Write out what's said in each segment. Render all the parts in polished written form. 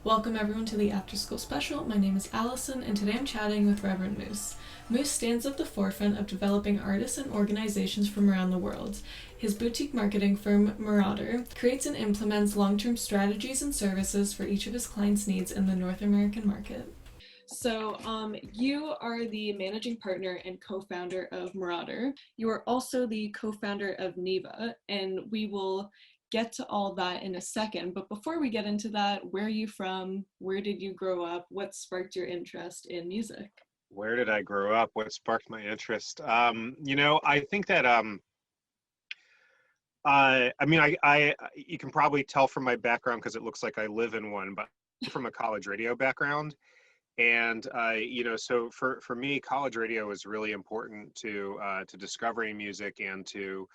Welcome everyone to the After School Special. My name is Allison, and today I'm chatting with Reverend Moose. Moose stands at the forefront of developing artists and organizations from around the world. His boutique marketing firm, Marauder, creates and implements long-term strategies and services for each of his clients' needs in the North American market. So, you are the managing partner and co-founder of Marauder. You are also the co-founder of NIVA, and we will get to all that in a second. But before we get into that, where are you from? Where did you grow up? What sparked your interest in music? Where did I grow up? What sparked my interest? I think that you can probably tell from my background because it looks like I live in one, but I'm from a college radio background, and so for me, college radio was really important to discovering music and to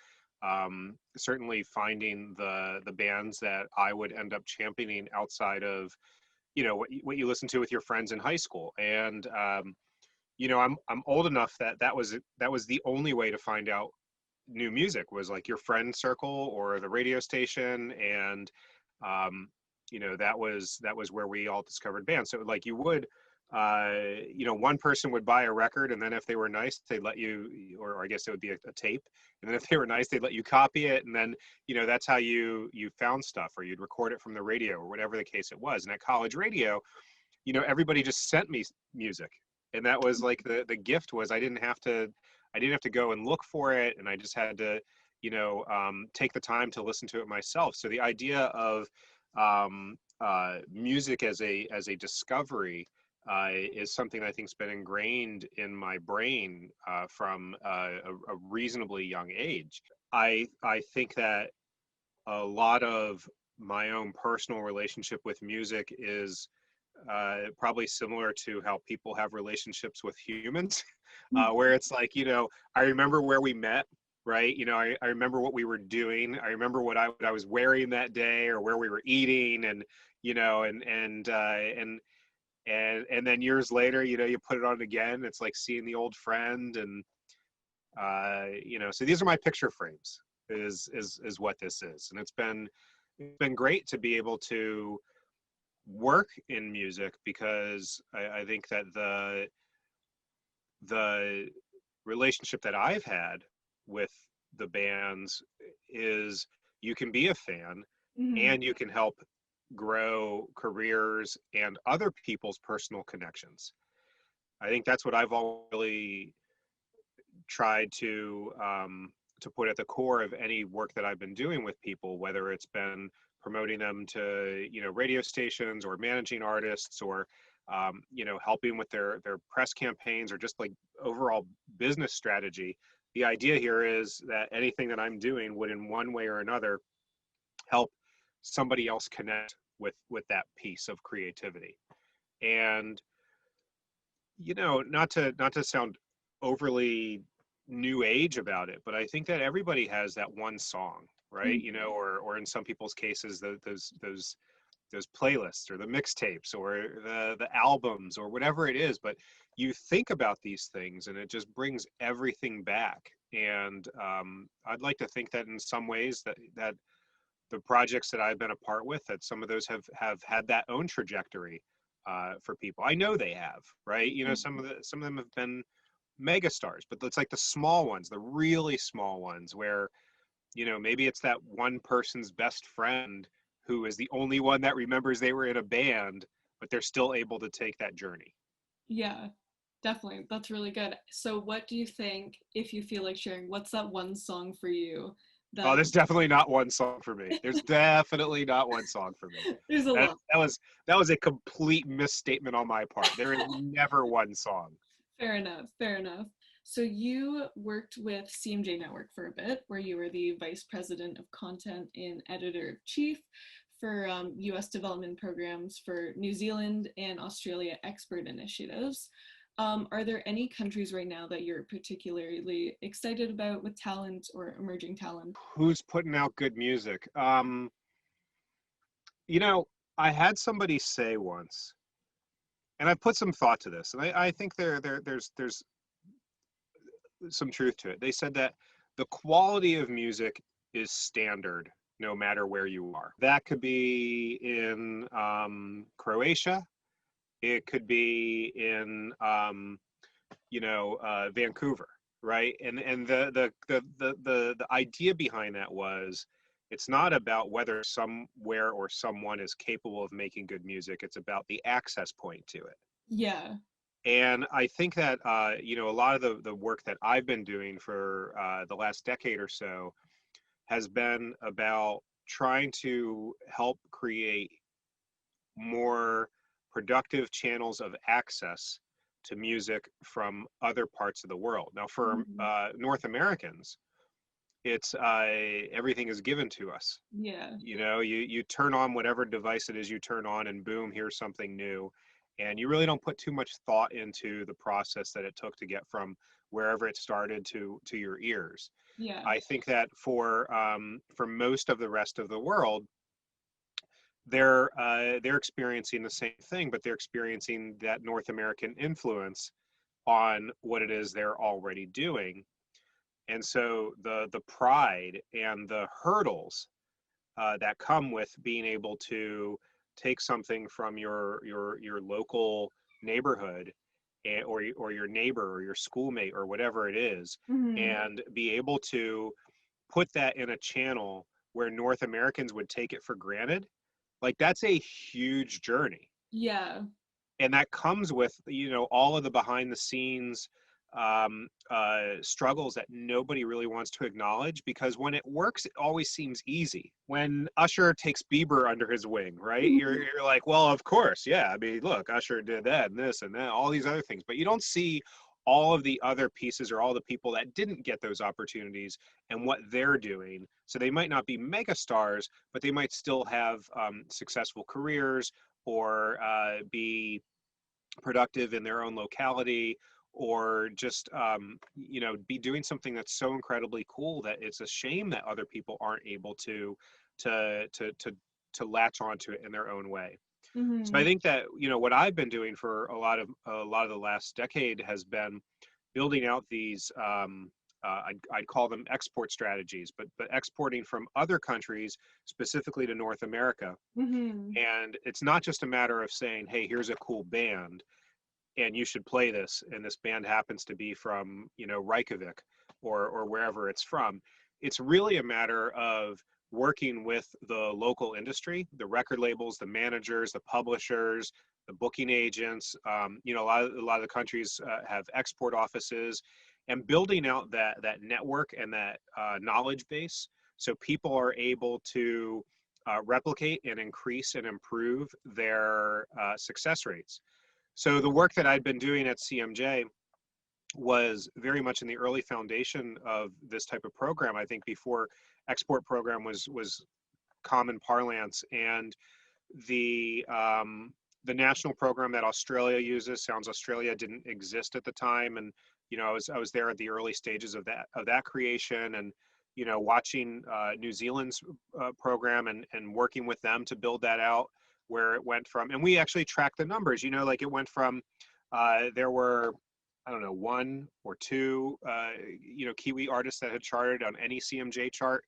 certainly finding the bands that I would end up championing outside of what you listen to with your friends in high school. And I'm old enough that was the only way to find out new music was like your friend circle or the radio station. And that was where we all discovered bands. So like you would one person would buy a record, and then if they were nice they'd let you, or I guess it would be a tape, and then if they were nice they'd let you copy it, and then that's how you found stuff, or you'd record it from the radio or whatever the case it was. And at college radio, everybody just sent me music, and that was like the gift was I didn't have to go and look for it, and I just had to take the time to listen to it myself. So the idea of music as a discovery is something I think's been ingrained in my brain from a reasonably young age. I think that a lot of my own personal relationship with music is probably similar to how people have relationships with humans, where it's like, I remember where we met, right? I remember what we were doing. I remember what I was wearing that day, or where we were eating, and and then years later, you put it on again. It's like seeing the old friend, and so these are my picture frames. Is what this is, and it's been great to be able to work in music, because I think that the relationship that I've had with the bands is you can be a fan, Mm-hmm. and you can help grow careers and other people's personal connections. I think that's what I've always really tried to put at the core of any work that I've been doing with people, whether it's been promoting them to radio stations, or managing artists, or helping with their press campaigns, or just like overall business strategy. The idea here is that anything that I'm doing would in one way or another help somebody else connect with that piece of creativity. And not to sound overly new age about it, but I think that everybody has that one song, right? Or in some people's cases, those playlists, or the mixtapes, or the albums, or whatever it is. But you think about these things, and it just brings everything back. And I'd like to think that in some ways that the projects that I've been a part with, that some of those have had that own trajectory for people. I know they have, right? Some of them have been mega stars, but it's like the small ones, the really small ones, where maybe it's that one person's best friend who is the only one that remembers they were in a band, but they're still able to take that journey. Yeah, definitely. That's really good. So, what do you think, if you feel like sharing, what's that one song for you Oh, that there's definitely not one song for me. There's definitely not one song for me. there's a That, lot? that was a complete misstatement on my part. There is never one song. Fair enough, fair enough. So you worked with CMJ Network for a bit, where you were the vice president of content and editor-in-chief for US development programs for New Zealand and Australia expert initiatives. Are there any countries right now that you're particularly excited about with talent or emerging talent? Who's putting out good music? You know, I had somebody say once, and I put some thought to this, and I think there's some truth to it. They said that the quality of music is standard, no matter where you are. That could be in Croatia. It could be in Vancouver, right? And the idea behind that was, it's not about whether somewhere or someone is capable of making good music. It's about the access point to it. Yeah. And I think that a lot of the work that I've been doing for the last decade or so has been about trying to help create more productive channels of access to music from other parts of the world. Now, for North Americans, it's everything is given to us. Yeah. You turn on whatever device it is you turn on, and boom, here's something new. And you really don't put too much thought into the process that it took to get from wherever it started to your ears. Yeah. I think that for most of the rest of the world, they're experiencing the same thing, but they're experiencing that North American influence on what it is they're already doing. And so the pride and the hurdles that come with being able to take something from your local neighborhood, or your neighbor or your schoolmate or whatever it is, and be able to put that in a channel where North Americans would take it for granted, like that's a huge journey. Yeah. And that comes with all of the behind the scenes struggles that nobody really wants to acknowledge, because when it works, it always seems easy. When Usher takes Bieber under his wing, right, you're like, well, of course, yeah, I mean, look, Usher did that and this and that, all these other things, but you don't see all of the other pieces, or all the people that didn't get those opportunities and what they're doing. So they might not be mega stars, but they might still have successful careers, or be productive in their own locality, or just be doing something that's so incredibly cool that it's a shame that other people aren't able to latch onto it in their own way. So I think that what I've been doing for a lot of the last decade has been building out these I'd call them export strategies, but exporting from other countries specifically to North America. And it's not just a matter of saying, hey, here's a cool band and you should play this, and this band happens to be from Reykjavik or wherever it's from. It's really a matter of working with the local industry, the record labels, the managers, the publishers, the booking agents. A lot of the countries have export offices, and building out that network and that knowledge base, so people are able to replicate and increase and improve their success rates. So the work that I'd been doing at CMJ was very much in the early foundation of this type of program. I think before export program was common parlance, and the national program that Australia uses, Sounds Australia, didn't exist at the time. And I was there at the early stages of that creation, and watching New Zealand's program and working with them to build that out, where it went from, and we actually tracked the numbers, like it went from, there were, I don't know, one or two, Kiwi artists that had charted on any CMJ chart,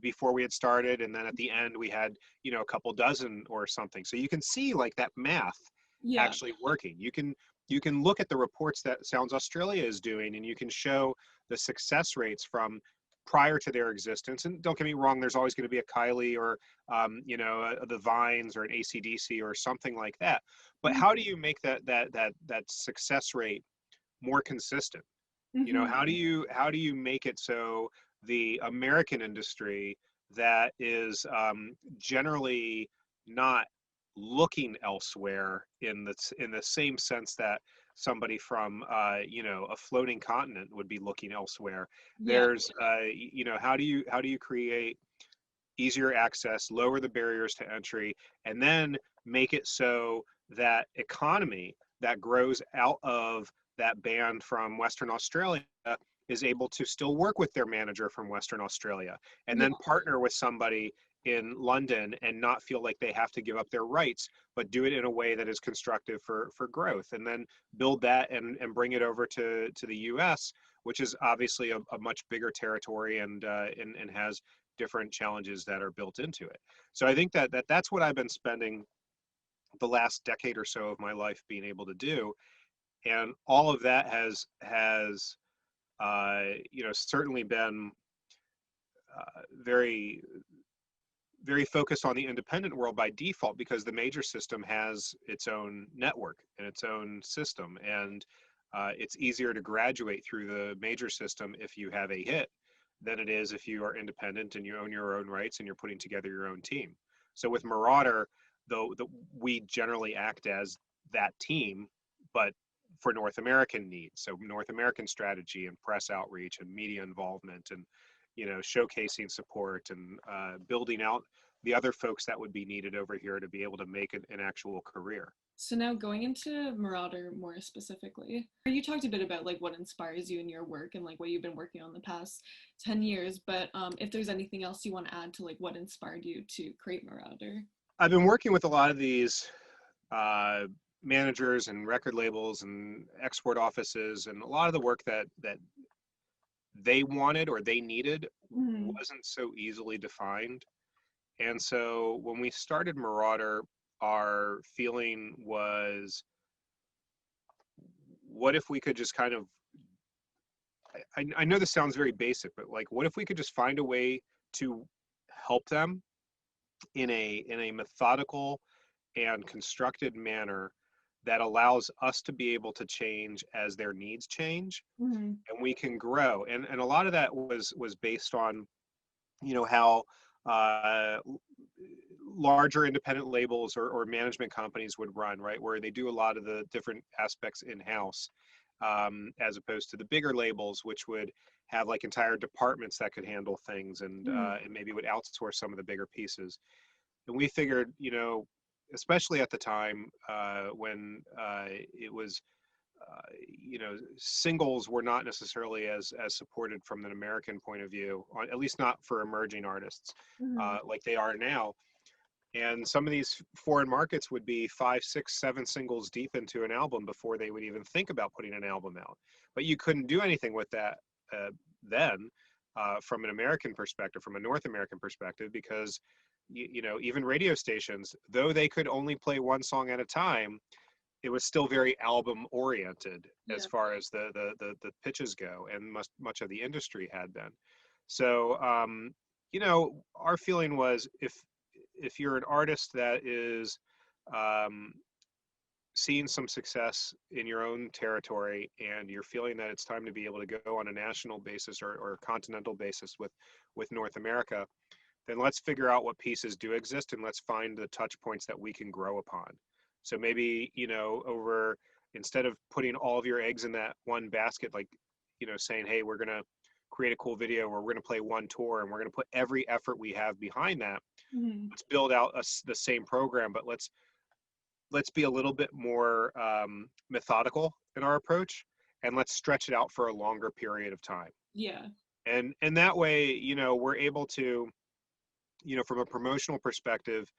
before we had started. And then at the end we had, a couple dozen or something. So you can see like that math actually working. You can look at the reports that Sounds Australia is doing, and you can show the success rates from prior to their existence. And don't get me wrong, there's always going to be a Kylie or the Vines or an AC/DC or something like that. But how do you make that success rate more consistent? How do you make it so the American industry that is generally not looking elsewhere in the same sense that somebody from a floating continent would be looking elsewhere? There's how do you create easier access, lower the barriers to entry, and then make it so that economy that grows out of that band from Western Australia is able to still work with their manager from Western Australia, and then partner with somebody in London and not feel like they have to give up their rights, but do it in a way that is constructive for growth, and then build that and bring it over to the US, which is obviously a much bigger territory and has different challenges that are built into it. So I think that's what I've been spending the last decade or so of my life being able to do, and all of that has certainly been very very focused on the independent world by default, because the major system has its own network and its own system, and it's easier to graduate through the major system if you have a hit than it is if you are independent and you own your own rights and you're putting together your own team. So with Marauder, though, we generally act as that team, but for North American needs. So North American strategy and press outreach and media involvement and showcasing support and building out the other folks that would be needed over here to be able to make an actual career. So now going into Marauder more specifically, you talked a bit about like what inspires you in your work and like what you've been working on the past 10 years, but if there's anything else you want to add to like what inspired you to create Marauder. I've been working with a lot of these managers and record labels and export offices, and a lot of the work that they wanted or they needed wasn't so easily defined. And so when we started Marauder, our feeling was, what if we could just kind of, I know this sounds very basic, but like, what if we could just find a way to help them in a methodical and constructed manner that allows us to be able to change as their needs change, and we can grow. And a lot of that was based on, how larger independent labels or management companies would run, right, where they do a lot of the different aspects in-house, as opposed to the bigger labels, which would have like entire departments that could handle things, and maybe would outsource some of the bigger pieces. And we figured, especially at the time when it was, singles were not necessarily as supported from an American point of view, at least not for emerging artists, like they are now. And some of these foreign markets would be 5, 6, 7 singles deep into an album before they would even think about putting an album out. But you couldn't do anything with that then, from an American perspective, from a North American perspective, because even radio stations, though they could only play one song at a time, it was still very album oriented as far as the pitches go, and much of the industry had been. So our feeling was, if you're an artist that is seeing some success in your own territory, and you're feeling that it's time to be able to go on a national basis or continental basis with North America, then let's figure out what pieces do exist, and let's find the touch points that we can grow upon. So maybe, instead of putting all of your eggs in that one basket, like, saying, hey, we're going to create a cool video, or we're going to play one tour, and we're going to put every effort we have behind that. Let's build out the same program, but let's be a little bit more methodical in our approach, and let's stretch it out for a longer period of time. Yeah. And that way, we're able to, from a promotional perspective,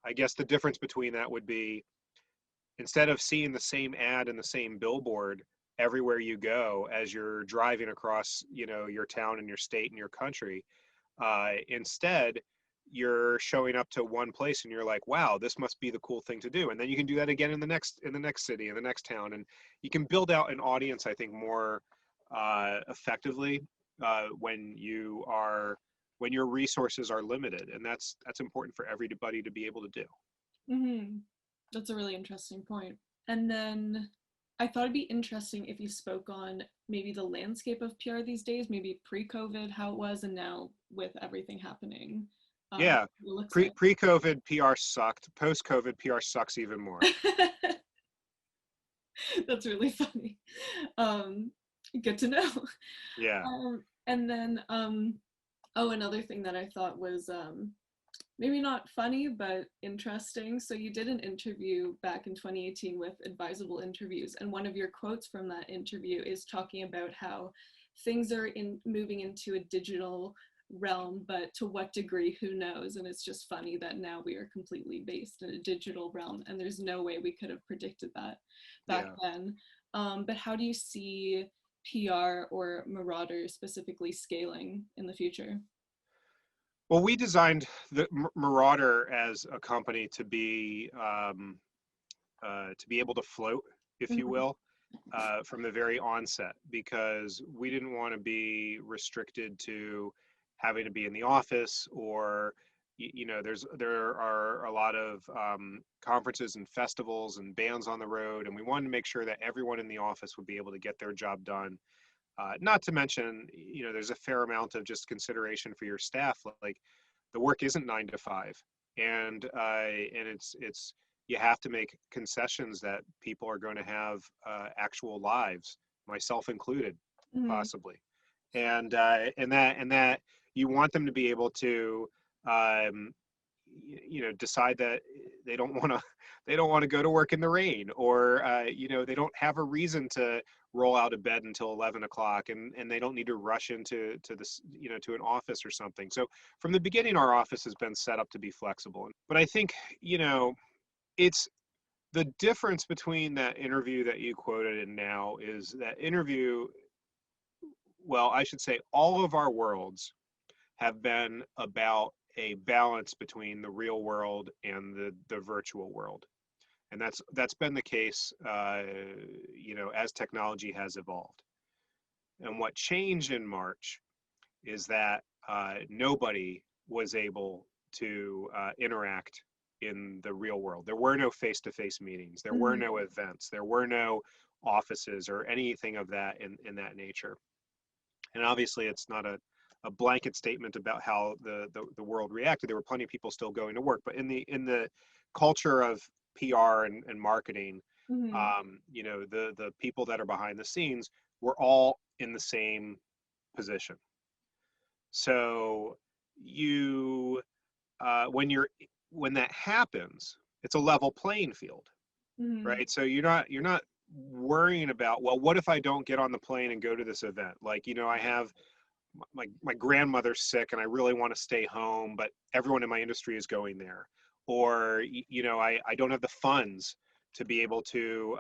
I guess the difference between that would be, instead of seeing the same ad and the same billboard everywhere you go as you're driving across, your town and your state and your country, instead you're showing up to one place and you're like, wow, this must be the cool thing to do. And then you can do that again in the next city, in the next town. And you can build out an audience, I think, more effectively when your resources are limited. And that's important for everybody to be able to do. That's a really interesting point. And then I thought it'd be interesting if you spoke on maybe the landscape of PR these days, maybe pre-COVID, how it was, and now with everything happening. Yeah, pre-COVID PR sucked. Post-COVID PR sucks even more. That's really funny. Good to know. Yeah. And then, another thing that I thought was maybe not funny, but interesting. So you did an interview back in 2018 with Advisable Interviews, and one of your quotes from that interview is talking about how things are moving into a digital realm, but to what degree, who knows? And it's just funny that now we are completely based in a digital realm, and there's no way we could have predicted that back then. But how do you see PR or Marauder specifically scaling in the future? Well, we designed the Marauder as a company to be able to float, if you Mhm. will, from the very onset, because we didn't want to be restricted to having to be in the office, or there are a lot of conferences and festivals and bands on the road, and we wanted to make sure that everyone in the office would be able to get their job done. Not to mention, there's a fair amount of just consideration for your staff. Like, the work isn't 9 to 5, and it's you have to make concessions that people are going to have actual lives, myself included, Mhm. possibly, and that you want them to be able to um, decide that they don't want to they don't want to go to work in the rain, or they don't have a reason to roll out of bed until 11 o'clock, and they don't need to rush into this, to an office or something. So from the beginning, our office has been set up to be flexible. But I think, it's the difference between that interview that you quoted and now is that interview, well, I should say all of our worlds have been about a balance between the real world and the virtual world, and that's been the case, as technology has evolved. And what changed in March is that nobody was able to interact in the real world. There were no face-to-face meetings. There were Mhm. no events. There were no offices or anything of that in that nature. And obviously, it's not a blanket statement about how the world reacted. There were plenty of people still going to work, but in the culture of PR and marketing, Mhm. the people that are behind the scenes were all in the same position. So you when that happens, it's a level playing field, Mhm. right? So you're not worrying about, well, what if I don't get on the plane and go to this event? Like, I have my grandmother's sick and I really want to stay home, but everyone in my industry is going there. Or, I don't have the funds to be able to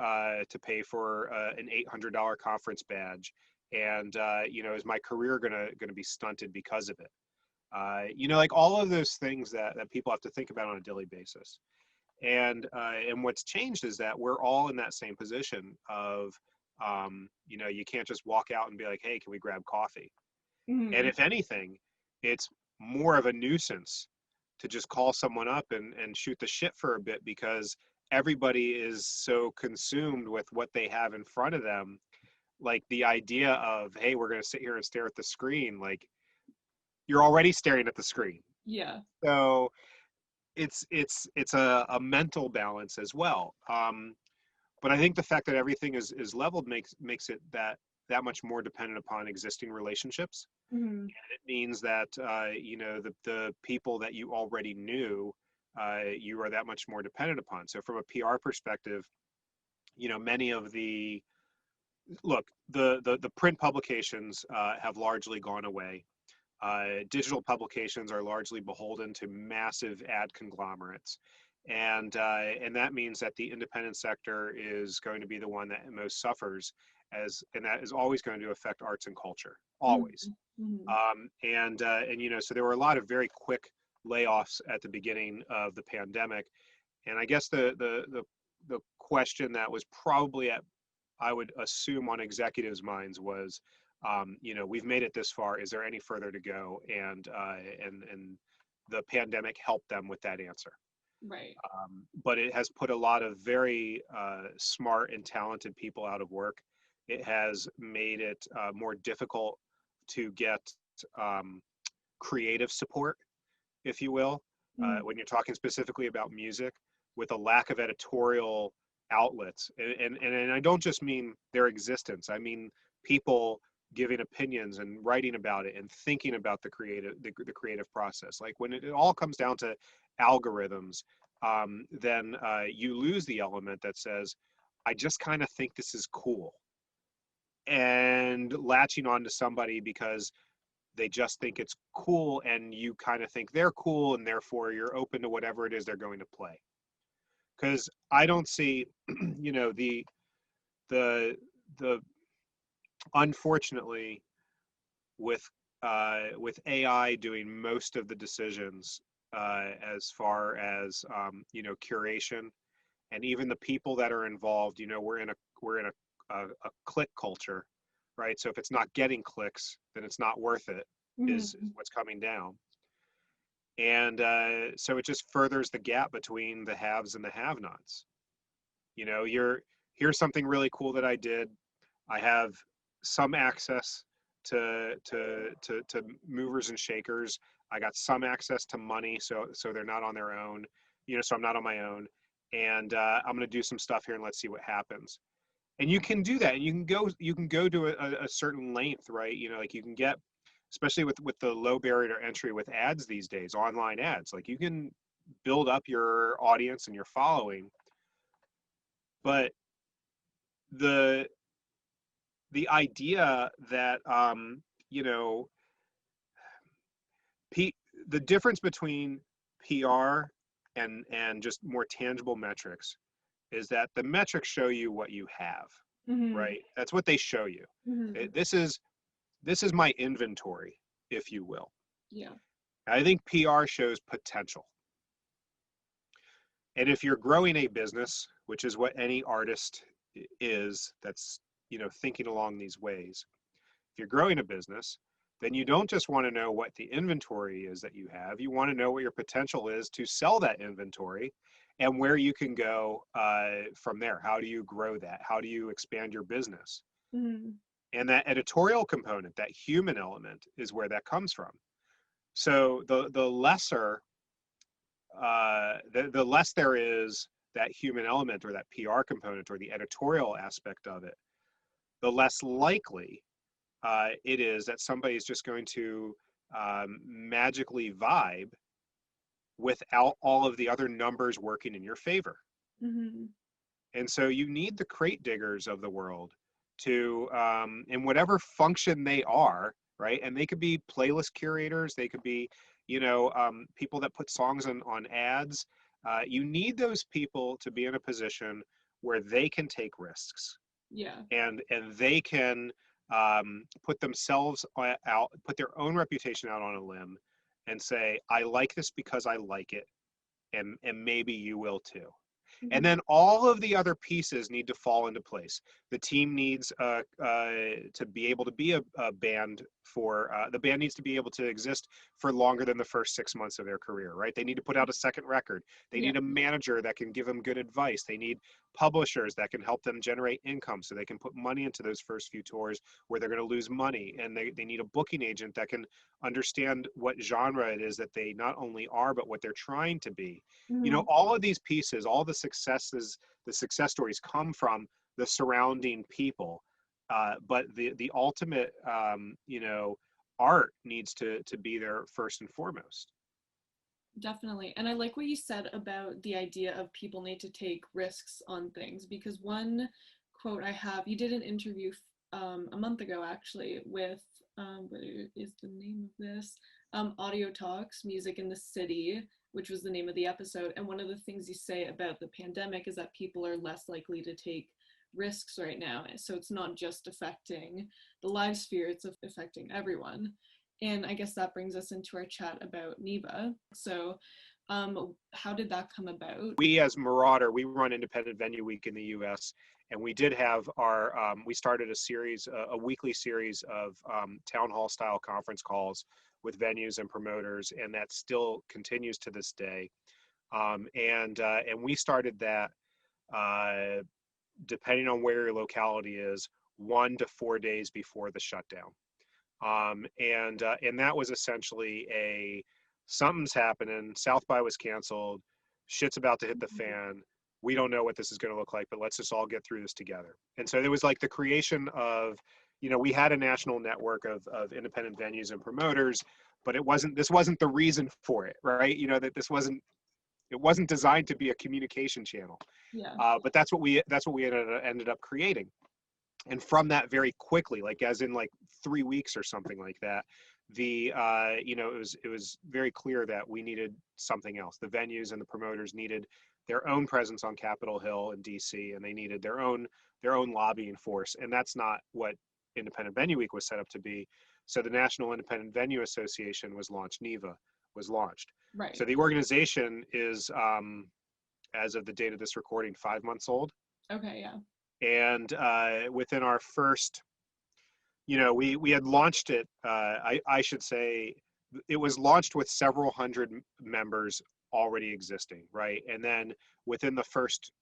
pay for an $800 conference badge. And, is my career gonna be stunted because of it? Like all of those things that people have to think about on a daily basis. And what's changed is that we're all in that same position of, you can't just walk out and be like, hey, can we grab coffee? And Mhm. if anything, it's more of a nuisance to just call someone up and shoot the shit for a bit, because everybody is so consumed with what they have in front of them. Like, the idea of, hey, we're going to sit here and stare at the screen, like, you're already staring at the screen. Yeah. So it's a mental balance as well. But I think the fact that everything is leveled makes it that much more dependent upon existing relationships. Mhm. And it means that the people that you already knew, you are that much more dependent upon. So from a PR perspective, many of the look the print publications have largely gone away. Digital publications are largely beholden to massive ad conglomerates, and that means that the independent sector is going to be the one that most suffers, and that is always going to affect arts and culture, always. Mhm. Mhm. So there were a lot of very quick layoffs at the beginning of the pandemic, and I guess the question that was probably I would assume on executives' minds was, we've made it this far. Is there any further to go? And the pandemic helped them with that answer. Right. But it has put a lot of very smart and talented people out of work. It has made it more difficult to get um, creative support, if you will, Mhm. when you're talking specifically about music, with a lack of editorial outlets. And I don't just mean their existence. I mean people giving opinions and writing about it and thinking about the creative process. Like, when it all comes down to algorithms, then you lose the element that says, I just kind of think this is cool, and latching on to somebody because they just think it's cool, and you kind of think they're cool, and therefore you're open to whatever it is they're going to play. Because I don't see, the the unfortunately, with with AI doing most of the decisions as far as curation, and even the people that are involved. We're in a click culture, right? So if it's not getting clicks, then it's not worth it. Is Mhm. what's coming down, and so it just furthers the gap between the haves and the have-nots. Here's something really cool that I did. I have some access to movers and shakers. I got some access to money, so they're not on their own. So I'm not on my own, and I'm going to do some stuff here and let's see what happens. And you can do that, and you can go to a certain length, right? Like you can get, especially with the low barrier to entry with ads these days, online ads. Like you can build up your audience and your following, but the the idea that you know P, the difference between PR and just more tangible metrics is that the metrics show you what you have, Mhm. right? That's what they show you. Mhm. This is my inventory, if you will. Yeah. I think PR shows potential. And if you're growing a business, which is what any artist is, that's thinking along these ways. If you're growing a business, then you don't just want to know what the inventory is that you have. You want to know what your potential is to sell that inventory and where you can go from there. How do you grow that? How do you expand your business? Mhm. And that editorial component, that human element, is where that comes from. So the less there is that human element or that PR component or the editorial aspect of it, the less likely it is that somebody is just going to magically vibe without all of the other numbers working in your favor. Mhm. And so you need the crate diggers of the world to, in whatever function they are, right? And they could be playlist curators, they could be, people that put songs on ads. You need those people to be in a position where they can take risks Yeah. and they can put themselves out, put their own reputation out on a limb, and say, "I like this because I like it, and maybe you will too." And Mhm. then all of the other pieces need to fall into place. The team needs to be able to be a band for the band needs to be able to exist for longer than the first 6 months of their career, right? They need to put out a second record. They Yeah. need a manager that can give them good advice. They need publishers that can help them generate income so they can put money into those first few tours where they're going to lose money. And they need a booking agent that can understand what genre it is that they not only are, but what they're trying to be. Mhm. All of these pieces, all the success stories come from the surrounding people. But the ultimate, art needs to be there first and foremost. Definitely. And I like what you said about the idea of people need to take risks on things because one quote I have, you did an interview a month ago actually with, what is the name of this? Audio Talks, Music in the City, which was the name of the episode. And one of the things you say about the pandemic is that people are less likely to take risks right now. So it's not just affecting the live sphere, it's affecting everyone. And I guess that brings us into our chat about NIVA. So, how did that come about? We, as Marauder, we run Independent Venue Week in the U.S., and we did have we started a series, a weekly series of town hall style conference calls with venues and promoters, and that still continues to this day. And we started that, uh, depending on where your locality is, 1 to 4 days before the shutdown. And that was essentially something's happening. South by was canceled. Shit's about to hit the fan. We don't know what this is going to look like, but let's just all get through this together. And so it was like the creation of, we had a national network of independent venues and promoters, but this wasn't the reason for it, right? That it wasn't designed to be a communication channel. Yeah. But that's what we ended up creating. And from that, very quickly, like as in like 3 weeks or something like that, it was very clear that we needed something else. The venues and the promoters needed their own presence on Capitol Hill in DC, and they needed their own lobbying force. And that's not what Independent Venue Week was set up to be. So the National Independent Venue Association was launched, NIVA was launched. Right. So the organization is, as of the date of this recording, 5 months old. Okay, yeah. And within our first, we had launched it, I should say, it was launched with several hundred members already existing, right? And then within the first,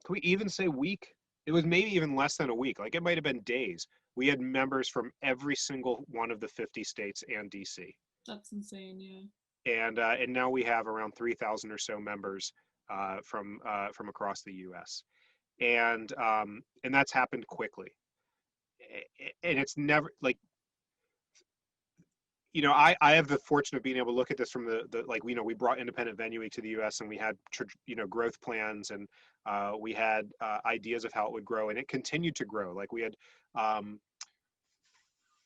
can we even say week? It was maybe even less than a week. Like it might have been days. We had members from every single one of the 50 states and DC. That's insane, yeah. And now we have around 3,000 or so members from across the U.S. And that's happened quickly. And it's never like, I have the fortune of being able to look at this from the like, we brought Independent Venue Week to the U.S. and we had, growth plans, and we had ideas of how it would grow, and it continued to grow. Like we had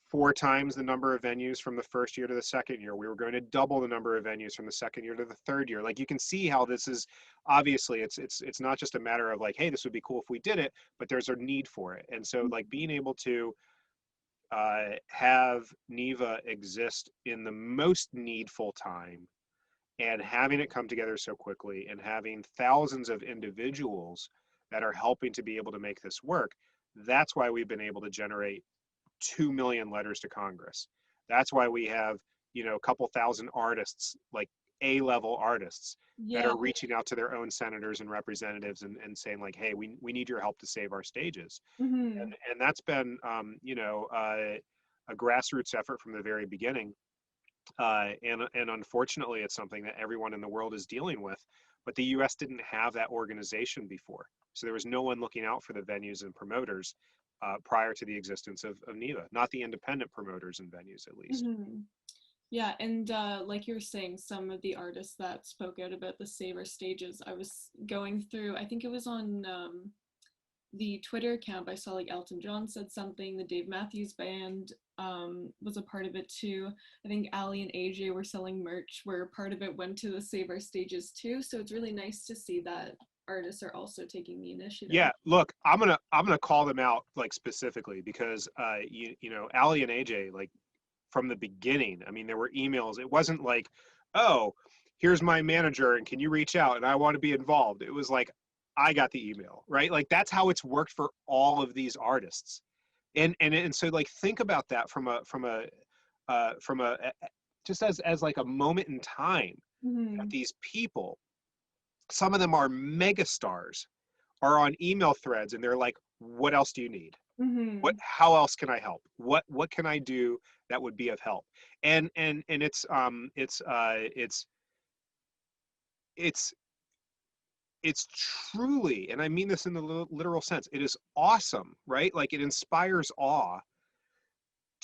4 times the number of venues from the first year to the second year. We were going to double the number of venues from the second year to the third year. Like you can see how this is, obviously it's not just a matter of like, hey, this would be cool if we did it, but there's a need for it. And so like being able to have NIVA exist in the most needful time, and having it come together so quickly, and having thousands of individuals that are helping to be able to make this work, that's why we've been able to generate 2 million letters to Congress. That's why we have, a couple thousand artists, like A-level artists, that are reaching out to their own senators and representatives and saying like, hey, we need your help to save our stages. Mm-hmm. And that's been, a grassroots effort from the very beginning. And unfortunately, it's something that everyone in the world is dealing with, but the U.S. didn't have that organization before. So there was no one looking out for the venues and promoters prior to the existence of NIVA, not the independent promoters and venues, at least. Mm-hmm. Yeah, and like you were saying, some of the artists that spoke out about the Save Our Stages, I was going through, I think it was on the Twitter account, I saw like Elton John said something, the Dave Matthews Band was a part of it too. I think Ali and AJ were selling merch where part of it went to the Save Our Stages too. So it's really nice to see that artists are also taking the initiative. Yeah, look, I'm gonna call them out like specifically because Ali and AJ, like from the beginning, I mean, there were emails. It wasn't like, oh, here's my manager and can you reach out and I want to be involved. It was like, I got the email, right? Like that's how it's worked for all of these artists. And so like think about that from a just as like a moment in time, Mm-hmm. that these people, some of them are mega stars, are on email threads and they're like, what else do you need? Mm-hmm. How else can I help? What can I do that would be of help? And it's truly, and I mean this in the literal sense, it is awesome, right? Like it inspires awe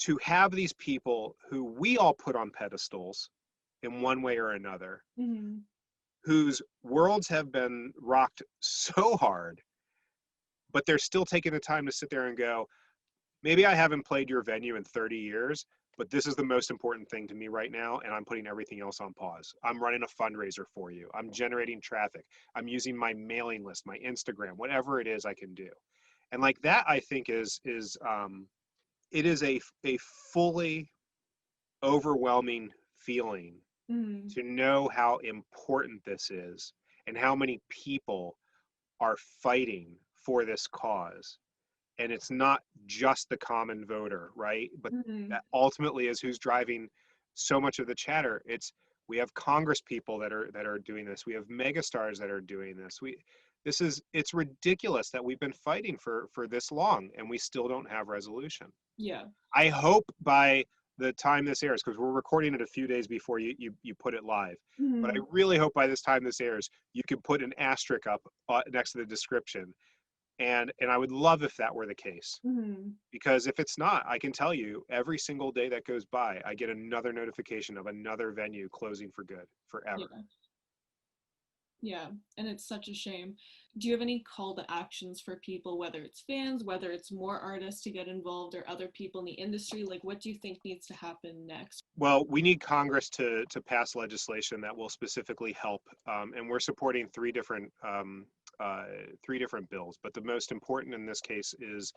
to have these people who we all put on pedestals in one way or another, Mm-hmm. whose worlds have been rocked so hard, but they're still taking the time to sit there and go, maybe I haven't played your venue in 30 years, but this is the most important thing to me right now, and I'm putting everything else on pause. I'm running a fundraiser for you. I'm generating traffic. I'm using my mailing list, my Instagram, whatever it is I can do. And like that, I think it is a fully overwhelming feeling Mm-hmm. to know how important this is and how many people are fighting for this cause. And it's not just the common voter, right? But Mm-hmm. that ultimately is who's driving so much of the chatter. We have Congress people that are doing this. We have megastars that are doing this. It's ridiculous that we've been fighting for this long and we still don't have resolution. Yeah. I hope by the time this airs, because we're recording it a few days before you put it live, but I Mm-hmm. really hope by this time this airs, you can put an asterisk up next to the description. And I would love if that were the case, Mm-hmm. because if it's not, I can tell you every single day that goes by, I get another notification of another venue closing for good forever. Yeah. Yeah, and it's such a shame. Do you have any call to actions for people, whether it's fans, whether it's more artists to get involved or other people in the industry? Like, what do you think needs to happen next? Well, we need Congress to pass legislation that will specifically help, and we're supporting 3 different three different bills, but the most important in this case is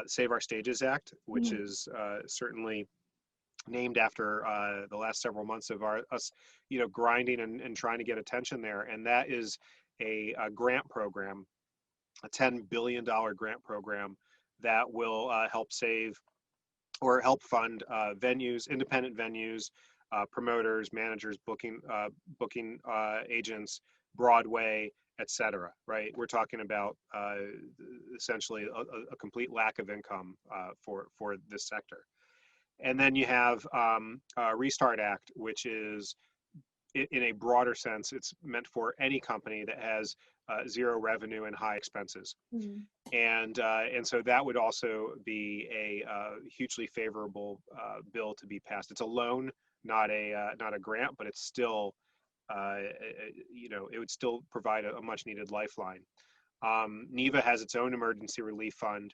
Save Our Stages Act, which Mhm. is certainly named after the last several months of us, grinding and trying to get attention there. And that is a grant program, a $10 billion grant program that will help save or help fund venues, independent venues, promoters, managers, booking agents, Broadway, etc. Right? We're talking about essentially a complete lack of income for this sector. And then you have Restart Act, which is in a broader sense, it's meant for any company that has zero revenue and high expenses. Mhm. And so that would also be a hugely favorable bill to be passed. It's a loan, not a grant, but it's still it would still provide a much needed lifeline. NIVA has its own emergency relief fund,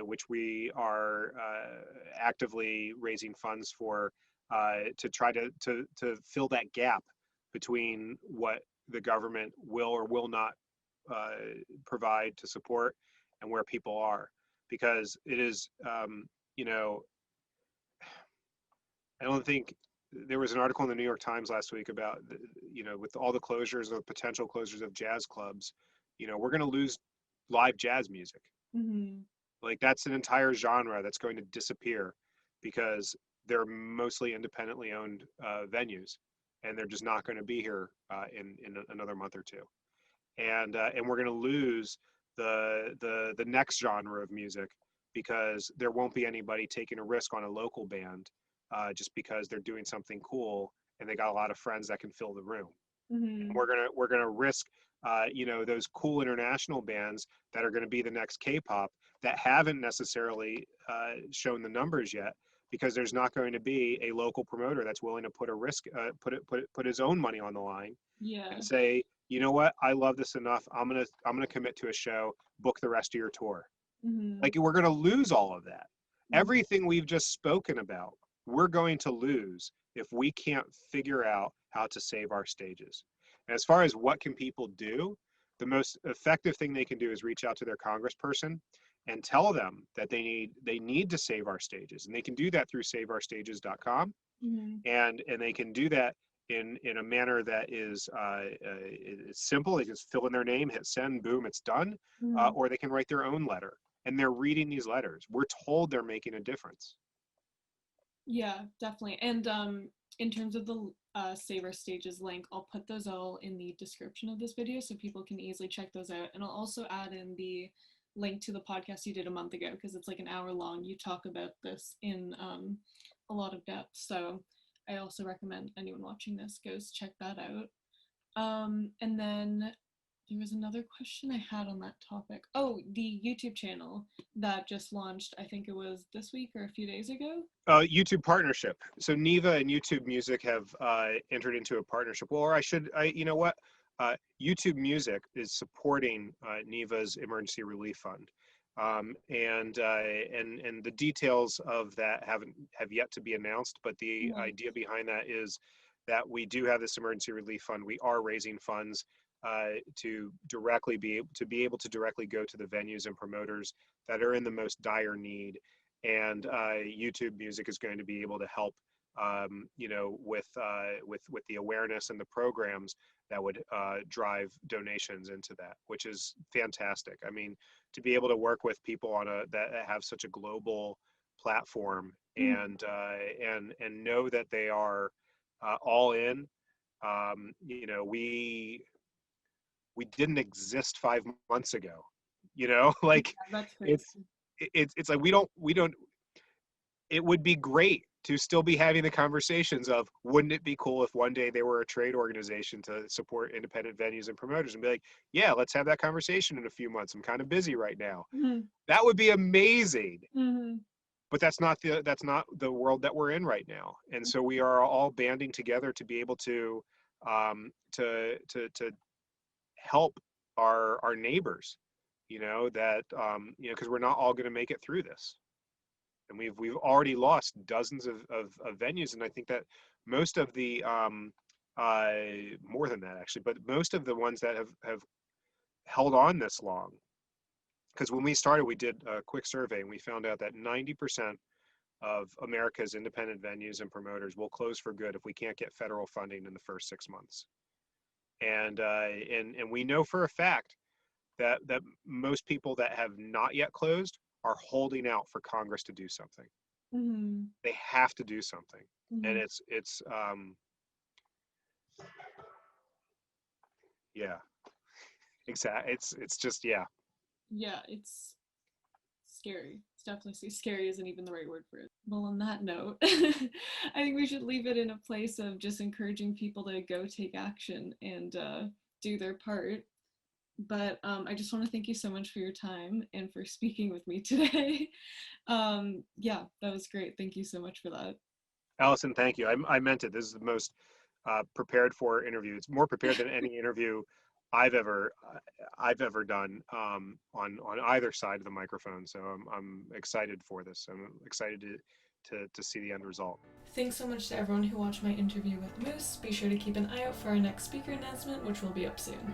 which we are actively raising funds for to try to fill that gap between what the government will or will not provide to support and where people are, because it is I don't think there was an article in the New York Times last week about with all the closures or potential closures of jazz clubs, we're going to lose live jazz music. Mhm. Like, that's an entire genre that's going to disappear because they're mostly independently owned venues, and they're just not going to be here in another month or two. And we're going to lose the next genre of music because there won't be anybody taking a risk on a local band just because they're doing something cool and they got a lot of friends that can fill the room. And Mhm. we're gonna risk those cool international bands that are going to be the next K-pop that haven't necessarily shown the numbers yet, because there's not going to be a local promoter that's willing to put a risk put his own money on the line Yeah. and say, you know what, I love this enough, I'm gonna commit to a show, book the rest of your tour. Mhm. Like, we're going to lose all of that. Mhm. Everything we've just spoken about, we're going to lose if we can't figure out how to save our stages. And as far as what can people do, the most effective thing they can do is reach out to their congressperson and tell them that they need to save our stages. And they can do that through saveourstages.com. Mhm. And they can do that in a manner that is simple. They just fill in their name, hit send, boom, it's done. Mhm. Or they can write their own letter, and they're reading these letters. We're told they're making a difference. Yeah, definitely. And in terms of the Save Our Stages link, I'll put those all in the description of this video so people can easily check those out. And I'll also add in the link to the podcast you did a month ago, because it's like an hour long. You talk about this in a lot of depth. So I also recommend anyone watching this goes check that out. And then there was another question I had on that topic. Oh, the YouTube channel that just launched, I think it was this week or a few days ago. YouTube partnership. So NIVA and YouTube Music have entered into a partnership. Well, or you know what? YouTube Music is supporting NIVA's emergency relief fund. And the details of that have yet to be announced, but the Mhm. idea behind that is that we do have this emergency relief fund. We are raising funds to be able to directly go to the venues and promoters that are in the most dire need. And YouTube Music is going to be able to help, with the awareness and the programs that would drive donations into that, which is fantastic. I mean, to be able to work with people that have such a global platform, Mhm. and know that they are all in. We didn't exist 5 months ago. Yeah, Like, that's crazy. it's like we don't. It would be great to still be having the conversations of, wouldn't it be cool if one day they were a trade organization to support independent venues and promoters, and be like, yeah, let's have that conversation in a few months. I'm kind of busy right now. Mhm. That would be amazing. Mhm. But that's not the world that we're in right now. And so we are all banding together to be able to help our neighbors, that because we're not all going to make it through this. And we've already lost dozens of venues, and I think that most of the more than that, actually, but most of the ones that held on this long. Because when we started, we did a quick survey and we found out that 90% of America's independent venues and promoters will close for good if we can't get federal funding in the first 6 months. And we know for a fact that most people that have not yet closed are holding out for Congress to do something. Mm-hmm. They have to do something, and it's yeah, exactly. It's just yeah. Yeah, it's scary. It's definitely scary isn't even the right word for it. Well, on that note, I think we should leave it in a place of just encouraging people to go take action and do their part. But I just want to thank you so much for your time and for speaking with me today. Yeah, that was great. Thank you so much for that. Allison, thank you. I meant it. This is the most prepared for interview. It's more prepared than any interview I've ever done on either side of the microphone. So I'm excited for this. I'm excited to see the end result. Thanks so much to everyone who watched my interview with Moose. Be sure to keep an eye out for our next speaker announcement, which will be up soon.